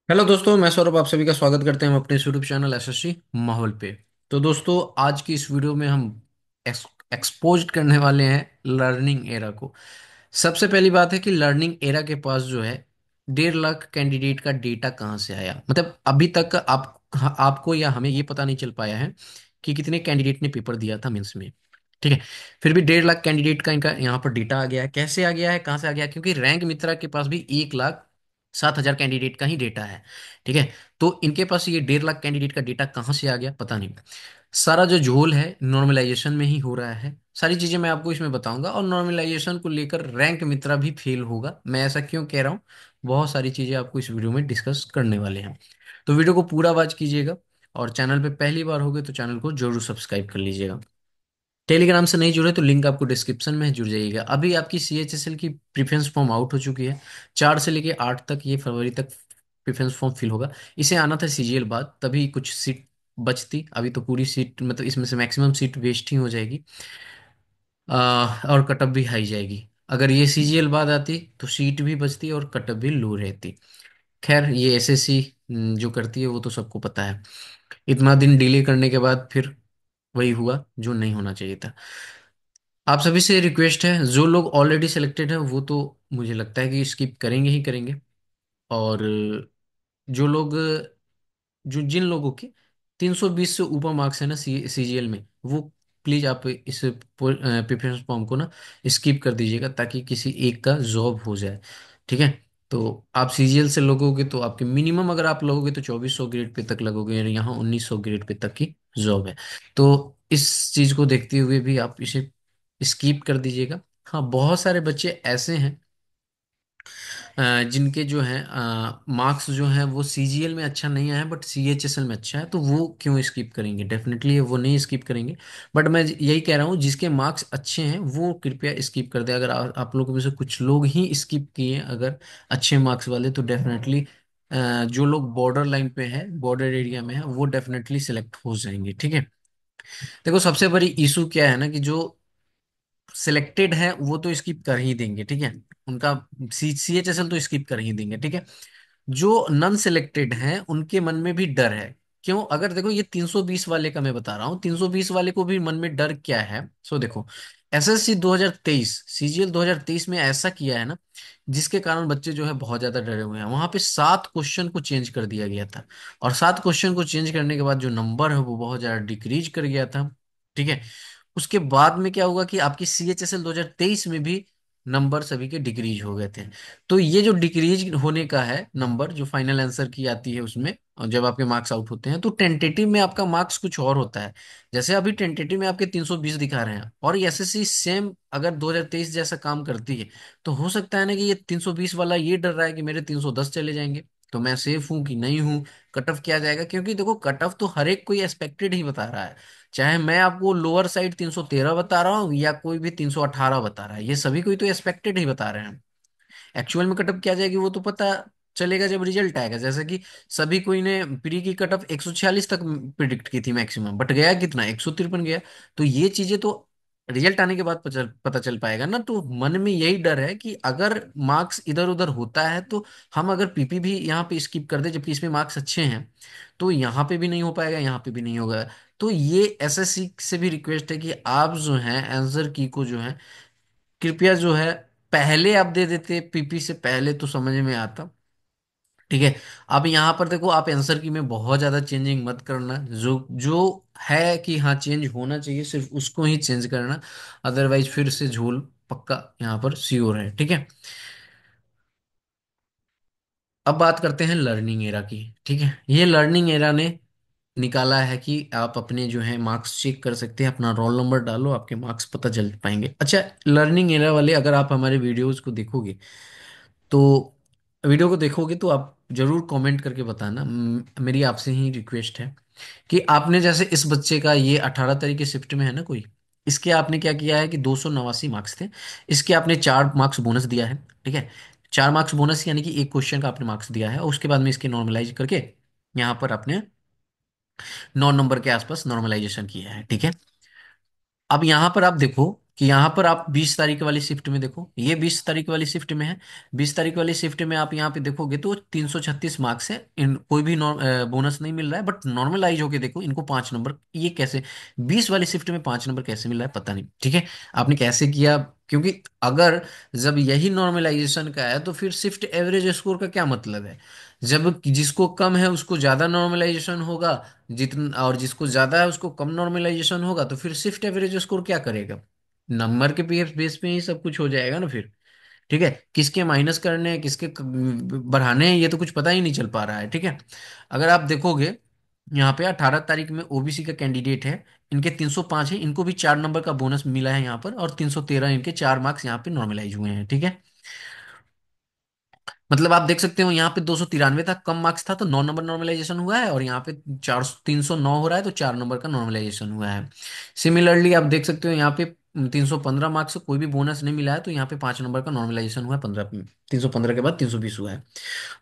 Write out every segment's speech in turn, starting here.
Hello दोस्तों, मैं सौरभ आप सभी का स्वागत करते हैं हम अपने यूट्यूब चैनल एसएससी माहौल पे। तो दोस्तों, आज की इस वीडियो में हम एक्सपोज करने वाले हैं लर्निंग एरा को। सबसे पहली बात है कि लर्निंग एरा के पास जो है 1.5 लाख कैंडिडेट का डेटा कहाँ से आया। मतलब अभी तक आपको या हमें ये पता नहीं चल पाया है कि कितने कैंडिडेट ने पेपर दिया था मेंस में। ठीक है। फिर भी 1.5 लाख कैंडिडेट का इनका यहाँ पर डेटा आ गया है। कैसे आ गया है, कहाँ से आ गया है? क्योंकि रैंक मित्रा के पास भी 1,07,000 कैंडिडेट का ही डेटा है। ठीक है। तो इनके पास ये 1.5 लाख कैंडिडेट का डेटा कहाँ से आ गया पता नहीं। सारा जो झोल है नॉर्मलाइजेशन में ही हो रहा है। सारी चीजें मैं आपको इसमें बताऊंगा, और नॉर्मलाइजेशन को लेकर रैंक मित्रा भी फेल होगा। मैं ऐसा क्यों कह रहा हूँ, बहुत सारी चीजें आपको इस वीडियो में डिस्कस करने वाले हैं। तो वीडियो को पूरा वॉच कीजिएगा, और चैनल पे पहली बार होगे तो चैनल को जरूर सब्सक्राइब कर लीजिएगा। टेलीग्राम से नहीं जुड़े तो लिंक आपको डिस्क्रिप्शन में है, जुड़ जाइएगा। अभी आपकी सीएचएसएल की प्रेफरेंस फॉर्म आउट हो चुकी है। 4 से लेके 8 तक, ये फरवरी तक प्रेफरेंस फॉर्म फिल होगा। इसे आना था सीजीएल बाद, तभी कुछ सीट बचती। अभी तो पूरी सीट, मतलब इसमें से मैक्सिमम सीट वेस्ट ही हो जाएगी। और कटअप भी हाई जाएगी। अगर ये सीजीएल बाद आती तो सीट भी बचती और कटअप भी लो रहती। खैर, ये एसएससी जो करती है वो तो सबको पता है। इतना दिन डिले करने के बाद फिर वही हुआ जो नहीं होना चाहिए था। आप सभी से रिक्वेस्ट है, जो लोग ऑलरेडी सिलेक्टेड है वो तो मुझे लगता है कि स्किप करेंगे ही करेंगे। और जो लोग, जो जिन लोगों के 320 से ऊपर मार्क्स है ना सीजीएल में, वो प्लीज आप इस प्रेफरेंस फॉर्म को ना स्किप कर दीजिएगा, ताकि किसी एक का जॉब हो जाए। ठीक है। तो आप सीजीएल से लगोगे तो आपके मिनिमम, अगर आप लगोगे तो 2400 ग्रेड पे तक लगोगे, और यहाँ 1900 ग्रेड पे तक की जॉब है। तो इस चीज को देखते हुए भी आप इसे स्किप कर दीजिएगा। हाँ, बहुत सारे बच्चे ऐसे हैं जिनके जो है मार्क्स जो है वो सीजीएल में अच्छा नहीं आया है, बट सीएचएसएल में अच्छा है, तो वो क्यों स्किप करेंगे? डेफिनेटली वो नहीं स्किप करेंगे। बट मैं यही कह रहा हूँ, जिसके मार्क्स अच्छे हैं वो कृपया स्किप कर दे। अगर आप लोगों में से कुछ लोग ही स्किप किए अगर अच्छे मार्क्स वाले, तो डेफिनेटली जो लोग बॉर्डर लाइन पे है, बॉर्डर एरिया में है, वो डेफिनेटली सिलेक्ट हो जाएंगे। ठीक है। देखो, सबसे बड़ी इशू क्या है ना, कि जो सिलेक्टेड है वो तो स्किप कर ही देंगे। ठीक है। उनका सीएचएसएल तो स्किप कर ही देंगे। ठीक है। जो नॉन सिलेक्टेड हैं उनके मन में भी डर है। क्यों? अगर देखो, ये 320 वाले का मैं बता रहा हूँ, 320 वाले को भी मन में डर क्या है। सो देखो, एसएससी 2023, सीजीएल 2023 में ऐसा किया है ना, जिसके कारण बच्चे जो है बहुत ज्यादा डरे हुए हैं। वहां पे 7 क्वेश्चन को चेंज कर दिया गया था, और 7 क्वेश्चन को चेंज करने के बाद जो नंबर है वो बहुत ज्यादा डिक्रीज कर गया था। ठीक है। उसके बाद में क्या हुआ कि आपकी सीएचएसएल 2023 में भी नंबर सभी के डिक्रीज हो गए थे। तो ये जो डिक्रीज होने का है नंबर, जो फाइनल आंसर की आती है उसमें, और जब आपके मार्क्स आउट होते हैं तो टेंटेटिव में आपका मार्क्स कुछ और होता है। जैसे अभी टेंटेटिव में आपके 320 दिखा रहे हैं, और एसएससी सेम अगर 2023 जैसा काम करती है, तो हो सकता है ना कि ये 320 वाला ये डर रहा है कि मेरे 310 चले जाएंगे, तो मैं सेफ हूं कि नहीं हूं, कट ऑफ क्या जाएगा। क्योंकि देखो, कट ऑफ तो हर एक कोई एक्सपेक्टेड ही बता रहा है। चाहे मैं आपको लोअर साइड 313 बता रहा हूँ, या कोई भी 318 बता रहा है, ये सभी कोई तो एक्सपेक्टेड ही बता रहे हैं। एक्चुअल में कटअप क्या जाएगी वो तो पता चलेगा जब रिजल्ट आएगा। जैसे कि सभी कोई ने प्री की कटअप 146 तक प्रिडिक्ट की थी मैक्सिमम, बट गया कितना, 153 गया। तो ये चीजें तो रिजल्ट आने के बाद पता चल पाएगा ना। तो मन में यही डर है कि अगर मार्क्स इधर उधर होता है तो हम अगर पीपी भी यहाँ पे स्किप कर दे, जबकि इसमें मार्क्स अच्छे हैं, तो यहाँ पे भी नहीं हो पाएगा, यहाँ पे भी नहीं होगा। तो ये एसएससी से भी रिक्वेस्ट है कि आप जो है आंसर की को जो है कृपया जो है पहले आप दे देते, पीपी से पहले, तो समझ में आता। ठीक है। अब यहाँ पर देखो, आप आंसर की में बहुत ज्यादा चेंजिंग मत करना। जो जो है कि हाँ चेंज होना चाहिए, सिर्फ उसको ही चेंज करना। अदरवाइज फिर से झोल पक्का यहाँ पर श्योर है। ठीक है। अब बात करते हैं लर्निंग एरा की। ठीक है। ये लर्निंग एरा ने निकाला है कि आप अपने जो है मार्क्स चेक कर सकते हैं, अपना रोल नंबर डालो, आपके मार्क्स पता चल पाएंगे। अच्छा, लर्निंग एरा वाले, अगर आप हमारे वीडियोस को देखोगे तो तो आप जरूर कमेंट करके बताना। मेरी आपसे ही रिक्वेस्ट है कि आपने, जैसे इस बच्चे का ये 18 तारीख की शिफ्ट में है ना कोई, इसके आपने क्या किया है कि 289 मार्क्स थे, इसके आपने 4 मार्क्स बोनस दिया है। ठीक है। 4 मार्क्स बोनस यानी कि एक क्वेश्चन का आपने मार्क्स दिया है, और उसके बाद में इसके नॉर्मलाइज करके यहाँ पर आपने 9 नंबर के आसपास नॉर्मलाइजेशन किया है। ठीक है। अब यहाँ पर आप देखो कि यहाँ पर आप 20 तारीख वाली शिफ्ट में देखो, ये 20 तारीख वाली शिफ्ट में है। 20 तारीख वाली शिफ्ट में आप यहाँ पे देखोगे तो 336 मार्क्स है, इन कोई भी बोनस नहीं मिल रहा है, बट नॉर्मलाइज होके देखो इनको 5 नंबर, ये कैसे 20 वाली शिफ्ट में 5 नंबर कैसे मिल रहा है पता नहीं, ठीक है। आपने कैसे किया, क्योंकि अगर जब यही नॉर्मलाइजेशन का है तो फिर शिफ्ट एवरेज स्कोर का क्या मतलब है। जब जिसको कम है उसको ज्यादा नॉर्मलाइजेशन होगा, जितना और जिसको ज्यादा है उसको कम नॉर्मलाइजेशन होगा, तो फिर शिफ्ट एवरेज स्कोर क्या करेगा, नंबर के पीएफ बेस पे ही सब कुछ हो जाएगा ना फिर। ठीक है, किसके माइनस करने हैं किसके बढ़ाने हैं ये तो कुछ पता ही नहीं चल पा रहा है, ठीक है। अगर आप देखोगे यहाँ पे 18 तारीख में ओबीसी का कैंडिडेट है, इनके 305 है, इनको भी 4 नंबर का बोनस मिला है यहाँ पर, और 313 इनके 4 मार्क्स यहाँ पे नॉर्मलाइज हुए हैं, ठीक है। मतलब आप देख सकते हो यहाँ पे 293 था, कम मार्क्स था तो 9 नंबर नॉर्मलाइजेशन हुआ है, और यहाँ पे 309 हो रहा है तो 4 नंबर का नॉर्मलाइजेशन हुआ है। सिमिलरली आप देख सकते हो यहाँ पे 315 मार्क्स से कोई भी बोनस नहीं मिला है, तो यहाँ पे 5 नंबर का नॉर्मलाइजेशन हुआ है 15, 315 के बाद 320 हुआ है।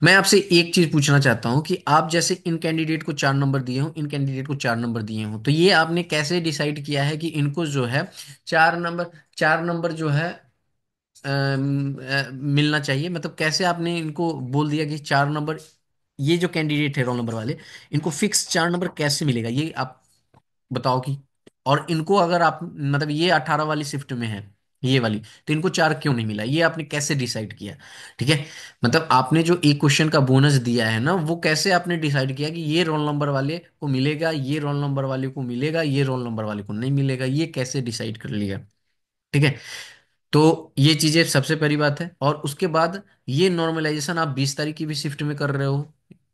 मैं आपसे एक चीज पूछना चाहता हूँ कि आप जैसे इन कैंडिडेट को 4 नंबर दिए हो, इन कैंडिडेट को 4 नंबर दिए हो, तो ये आपने कैसे डिसाइड किया है कि इनको जो है 4 नंबर, 4 नंबर जो है मिलना चाहिए, मतलब कैसे आपने इनको बोल दिया कि 4 नंबर, ये जो कैंडिडेट है रोल नंबर वाले, इनको फिक्स 4 नंबर कैसे मिलेगा ये आप बताओ कि। और इनको अगर आप मतलब ये 18 वाली शिफ्ट में है ये वाली, तो इनको 4 क्यों नहीं मिला, ये आपने कैसे डिसाइड किया, ठीक है। मतलब आपने जो एक क्वेश्चन का बोनस दिया है ना, वो कैसे आपने डिसाइड किया कि ये रोल नंबर वाले को मिलेगा, ये रोल नंबर वाले को मिलेगा, ये रोल नंबर वाले को नहीं मिलेगा, ये कैसे डिसाइड कर लिया, ठीक है। तो ये चीजें सबसे पहली बात है, और उसके बाद ये नॉर्मलाइजेशन आप 20 तारीख की भी शिफ्ट में कर रहे हो,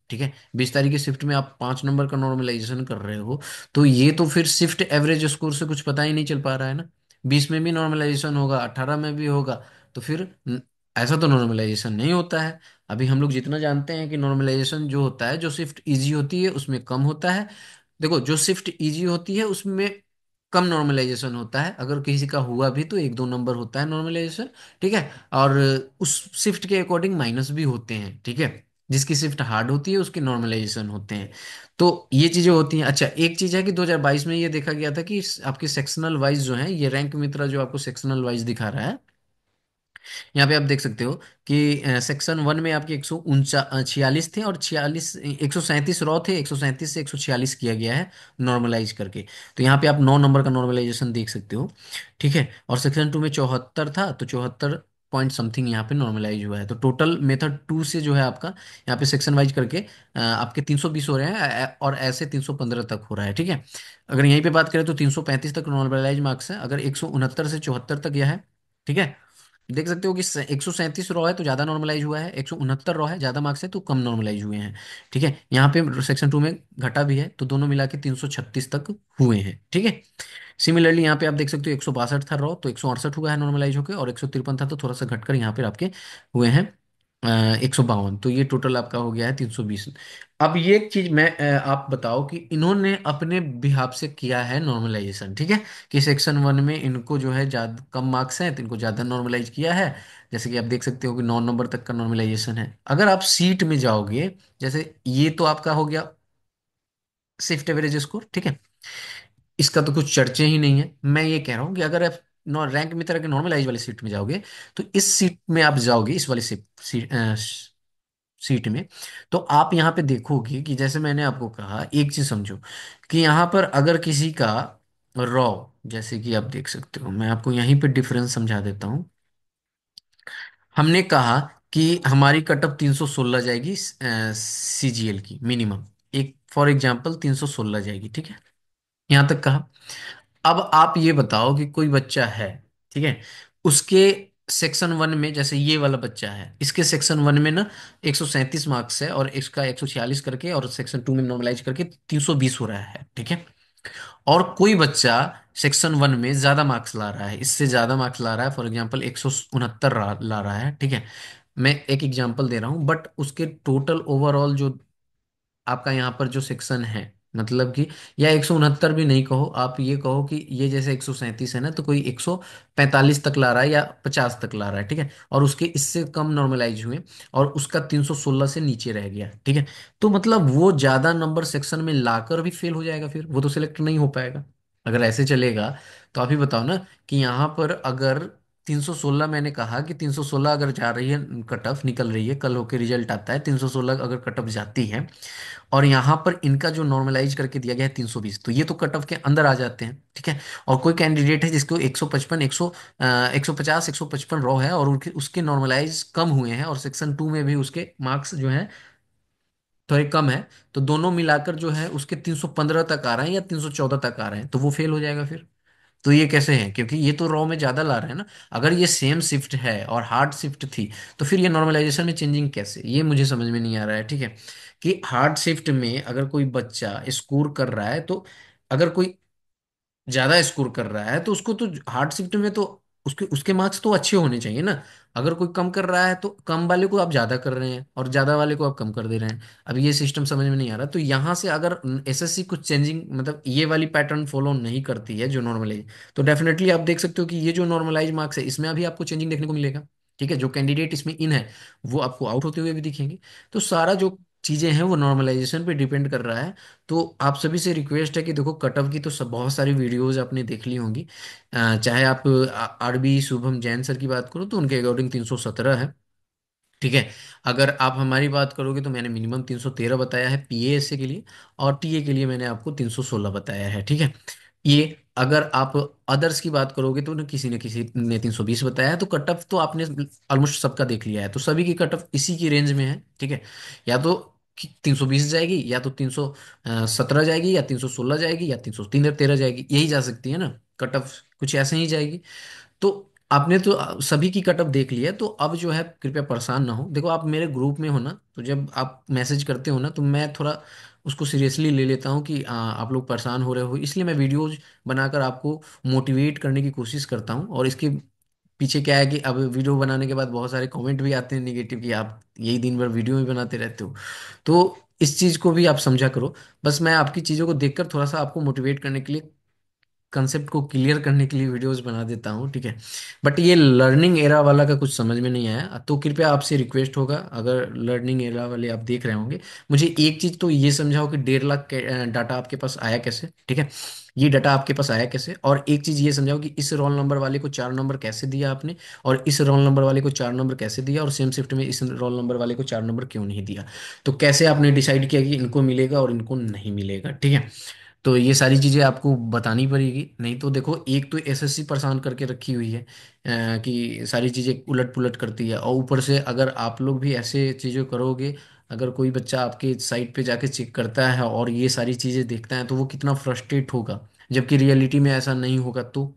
ठीक है। 20 तारीख की शिफ्ट में आप 5 नंबर का नॉर्मलाइजेशन कर रहे हो, तो ये तो फिर शिफ्ट एवरेज स्कोर से कुछ पता ही नहीं चल पा रहा है ना। 20 में भी नॉर्मलाइजेशन होगा, 18 में भी होगा, तो फिर ऐसा तो नॉर्मलाइजेशन नहीं होता है। अभी हम लोग जितना जानते हैं कि नॉर्मलाइजेशन जो होता है, जो शिफ्ट इजी होती है उसमें कम होता है। देखो जो शिफ्ट इजी होती है उसमें कम नॉर्मलाइजेशन होता है, अगर किसी का हुआ भी तो 1-2 नंबर होता है नॉर्मलाइजेशन, ठीक है। और उस शिफ्ट के अकॉर्डिंग माइनस भी होते हैं, ठीक है। जिसकी शिफ्ट हार्ड होती है उसके नॉर्मलाइजेशन होते हैं। तो ये चीजें होती हैं। अच्छा एक चीज है कि 2022 में ये देखा गया था कि आपके सेक्शनल वाइज जो है, ये रैंक मित्रा जो आपको सेक्शनल वाइज दिखा रहा है, यहाँ पे आप देख सकते हो कि सेक्शन 1 में आपके 146 थे, और 137 रॉ थे, 137 से 146 किया गया है नॉर्मलाइज करके। तो यहाँ पे आप 9 नंबर का नॉर्मलाइजेशन देख सकते हो, ठीक है। और सेक्शन 2 में 74 था, तो 74 पॉइंट समथिंग यहाँ पे नॉर्मलाइज हुआ है। तो टोटल मेथड 2 से जो है आपका यहाँ पे सेक्शन वाइज करके आपके 320 हो रहे हैं, और ऐसे 315 तक हो रहा है, ठीक है। अगर यहीं पे बात करें तो 335 तक नॉर्मलाइज मार्क्स है, अगर 169 से 74 तक यह है, ठीक है। देख सकते हो कि 137 रॉ है तो ज्यादा नॉर्मलाइज हुआ है, 169 रॉ है ज्यादा मार्क्स है तो कम नॉर्मलाइज हुए हैं, ठीक है। यहाँ पे सेक्शन 2 में घटा भी है, तो दोनों मिला के 336 तक हुए हैं, ठीक है। सिमिलरली यहाँ पे आप देख सकते हो 162 था रॉ, तो 168 हुआ है नॉर्मलाइज होकर, और 153 था तो थोड़ा सा घटकर यहाँ पे आपके हुए हैं 152, तो ये टोटल आपका हो गया है 320। अब ये एक चीज मैं आप बताओ कि इन्होंने अपने बिहाफ से किया है नॉर्मलाइजेशन, ठीक है। कि सेक्शन 1 में इनको जो है ज्यादा कम मार्क्स हैं तो इनको ज्यादा नॉर्मलाइज किया है, जैसे कि आप देख सकते हो कि 9 नंबर तक का नॉर्मलाइजेशन है। अगर आप सीट में जाओगे, जैसे ये तो आपका हो गया शिफ्ट एवरेज स्कोर, ठीक है, इसका तो कुछ चर्चे ही नहीं है। मैं ये कह रहा हूँ कि अगर आप रैंक में तरह के नॉर्मलाइज वाली सीट में जाओगे, तो इस सीट में आप जाओगे, इस वाली सीट में, तो आप यहाँ पे देखोगे कि जैसे मैंने आपको कहा, एक चीज समझो कि यहाँ पर अगर किसी का रॉ, जैसे कि आप देख सकते हो, मैं आपको यहीं पे डिफरेंस समझा देता हूँ। हमने कहा कि हमारी कटअप 316 जाएगी सीजीएल की मिनिमम, एक फॉर एग्जांपल 316 जाएगी, ठीक है। यहाँ तक कहा। अब आप ये बताओ कि कोई बच्चा है, ठीक है, उसके सेक्शन 1 में, जैसे ये वाला बच्चा है, इसके सेक्शन 1 में ना 137 मार्क्स है, और इसका 146 करके, और सेक्शन 2 में नॉर्मलाइज करके 320 हो रहा है, ठीक है। और कोई बच्चा सेक्शन 1 में ज्यादा मार्क्स ला रहा है, इससे ज्यादा मार्क्स ला रहा है, फॉर एग्जाम्पल 169 ला रहा है, ठीक है। मैं एक एग्जाम्पल दे रहा हूँ, बट उसके टोटल ओवरऑल जो आपका यहाँ पर जो सेक्शन है, मतलब कि, या 169 भी नहीं कहो, आप ये कहो कि ये जैसे 137 है ना, तो कोई 145 तक ला रहा है या 50 तक ला रहा है, ठीक है। और उसके इससे कम नॉर्मलाइज हुए, और उसका 316 से नीचे रह गया, ठीक है। तो मतलब वो ज्यादा नंबर सेक्शन में लाकर भी फेल हो जाएगा, फिर वो तो सिलेक्ट नहीं हो पाएगा। अगर ऐसे चलेगा तो आप ही बताओ ना, कि यहाँ पर अगर 316, मैंने कहा कि 316 अगर जा रही है, कट ऑफ निकल रही है, कल होके रिजल्ट आता है, 316 अगर कट ऑफ जाती है, और यहाँ पर इनका जो नॉर्मलाइज करके दिया गया है 320, तो ये तो कट ऑफ के अंदर आ जाते हैं, ठीक है। और कोई कैंडिडेट है जिसको 155, 150, 155 रॉ है, और उनके उसके नॉर्मलाइज कम हुए हैं, और सेक्शन 2 में भी उसके मार्क्स जो हैं थोड़े कम है, तो दोनों मिलाकर जो है उसके 315 तक आ रहे हैं या 314 तक आ रहे हैं, तो वो फेल हो जाएगा फिर। तो ये कैसे है, क्योंकि ये तो रॉ में ज्यादा ला रहे हैं ना। अगर ये सेम शिफ्ट है और हार्ड शिफ्ट थी, तो फिर ये नॉर्मलाइजेशन में चेंजिंग कैसे, ये मुझे समझ में नहीं आ रहा है, ठीक है। कि हार्ड शिफ्ट में अगर कोई बच्चा स्कोर कर रहा है, तो अगर कोई ज्यादा स्कोर कर रहा है, तो उसको तो हार्ड शिफ्ट में तो उसके उसके मार्क्स तो अच्छे होने चाहिए ना। अगर कोई कम कर रहा है, तो कम वाले को आप ज्यादा कर रहे हैं, और ज्यादा वाले को आप कम कर दे रहे हैं। अब ये सिस्टम समझ में नहीं आ रहा। तो यहाँ से अगर एसएससी कुछ चेंजिंग, मतलब ये वाली पैटर्न फॉलो नहीं करती है जो नॉर्मलाइज, तो डेफिनेटली आप देख सकते हो कि ये जो नॉर्मलाइज मार्क्स है, इसमें अभी आपको चेंजिंग देखने को मिलेगा, ठीक है। जो कैंडिडेट इसमें इन है, वो आपको आउट होते हुए भी दिखेंगे। तो सारा जो चीजें हैं वो नॉर्मलाइजेशन पे डिपेंड कर रहा है। तो आप सभी से रिक्वेस्ट है कि देखो, कटअप की तो सब बहुत सारी वीडियोस आपने देख ली होंगी। चाहे आप आरबी शुभम जैन सर की बात करो, तो उनके अकॉर्डिंग 317 है, ठीक है। अगर आप हमारी बात करोगे, तो मैंने मिनिमम 313 बताया है पीएएसए के लिए, और टीए के लिए मैंने आपको 316 बताया है, ठीक है। ये अगर आप अदर्स की बात करोगे, तो न किसी ने 320 बताया है। तो कट ऑफ तो आपने ऑलमोस्ट सबका देख लिया है, तो सभी की कट ऑफ इसी की रेंज में है, ठीक है। या तो 320 जाएगी, या तो 317 जाएगी, या 316 जाएगी, या 313 जाएगी, यही जा सकती है ना। कट ऑफ कुछ ऐसे ही जाएगी। तो आपने तो सभी की कटअप देख ली है, तो अब जो है कृपया परेशान ना हो। देखो, आप मेरे ग्रुप में हो ना, तो जब आप मैसेज करते हो ना, तो मैं थोड़ा उसको सीरियसली ले लेता हूँ कि आप लोग परेशान हो रहे हो, इसलिए मैं वीडियोज बनाकर आपको मोटिवेट करने की कोशिश करता हूँ। और इसके पीछे क्या है कि अब वीडियो बनाने के बाद बहुत सारे कमेंट भी आते हैं निगेटिव, कि आप यही दिन भर वीडियो ही बनाते रहते हो। तो इस चीज़ को भी आप समझा करो। बस मैं आपकी चीज़ों को देखकर थोड़ा सा आपको मोटिवेट करने के लिए, कंसेप्ट को क्लियर करने के लिए वीडियोस बना देता हूँ, ठीक है। बट ये लर्निंग एरा वाला का कुछ समझ में नहीं आया, तो कृपया आपसे रिक्वेस्ट होगा, अगर लर्निंग एरा वाले आप देख रहे होंगे, मुझे एक चीज तो ये समझाओ कि 1.5 लाख डाटा आपके पास आया कैसे, ठीक है। ये डाटा आपके पास आया कैसे, और एक चीज ये समझाओ कि इस रोल नंबर वाले को 4 नंबर कैसे दिया आपने, और इस रोल नंबर वाले को 4 नंबर कैसे दिया, और सेम शिफ्ट में इस रोल नंबर वाले को 4 नंबर क्यों नहीं दिया। तो कैसे आपने डिसाइड किया कि इनको मिलेगा और इनको नहीं मिलेगा, ठीक है। तो ये सारी चीज़ें आपको बतानी पड़ेगी, नहीं तो देखो, एक तो एसएससी परेशान करके रखी हुई है, कि सारी चीज़ें उलट पुलट करती है, और ऊपर से अगर आप लोग भी ऐसे चीज़ें करोगे, अगर कोई बच्चा आपके साइट पे जाके चेक करता है और ये सारी चीज़ें देखता है, तो वो कितना फ्रस्ट्रेट होगा, जबकि रियलिटी में ऐसा नहीं होगा। तो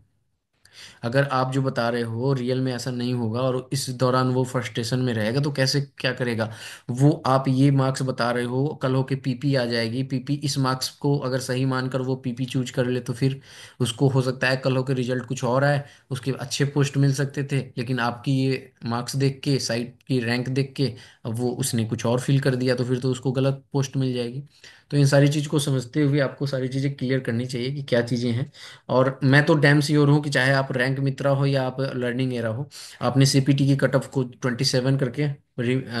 अगर आप जो बता रहे हो रियल में ऐसा नहीं होगा, और इस दौरान वो फ्रस्ट्रेशन में रहेगा, तो कैसे क्या करेगा वो। आप ये मार्क्स बता रहे हो, कल हो के पीपी आ जाएगी, पीपी इस मार्क्स को अगर सही मानकर वो पीपी चूज कर ले, तो फिर उसको हो सकता है कल हो के रिजल्ट कुछ और आए, उसके अच्छे पोस्ट मिल सकते थे, लेकिन आपकी ये मार्क्स देख के, साइट की रैंक देख के, अब वो उसने कुछ और फिल कर दिया, तो फिर तो उसको गलत पोस्ट मिल जाएगी। तो इन सारी चीज़ को समझते हुए आपको सारी चीज़ें क्लियर करनी चाहिए कि क्या चीज़ें हैं। और मैं तो डैम श्योर हूँ कि चाहे आप रैंक मित्रा हो या आप लर्निंग एरा हो, आपने सीपीटी की कट ऑफ को 27 करके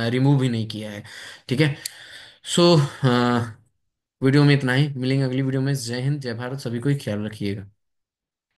रिमूव ही नहीं किया है, ठीक है। सो वीडियो में इतना ही, मिलेंगे अगली वीडियो में। जय हिंद, जय भारत, सभी को ही ख्याल रखिएगा।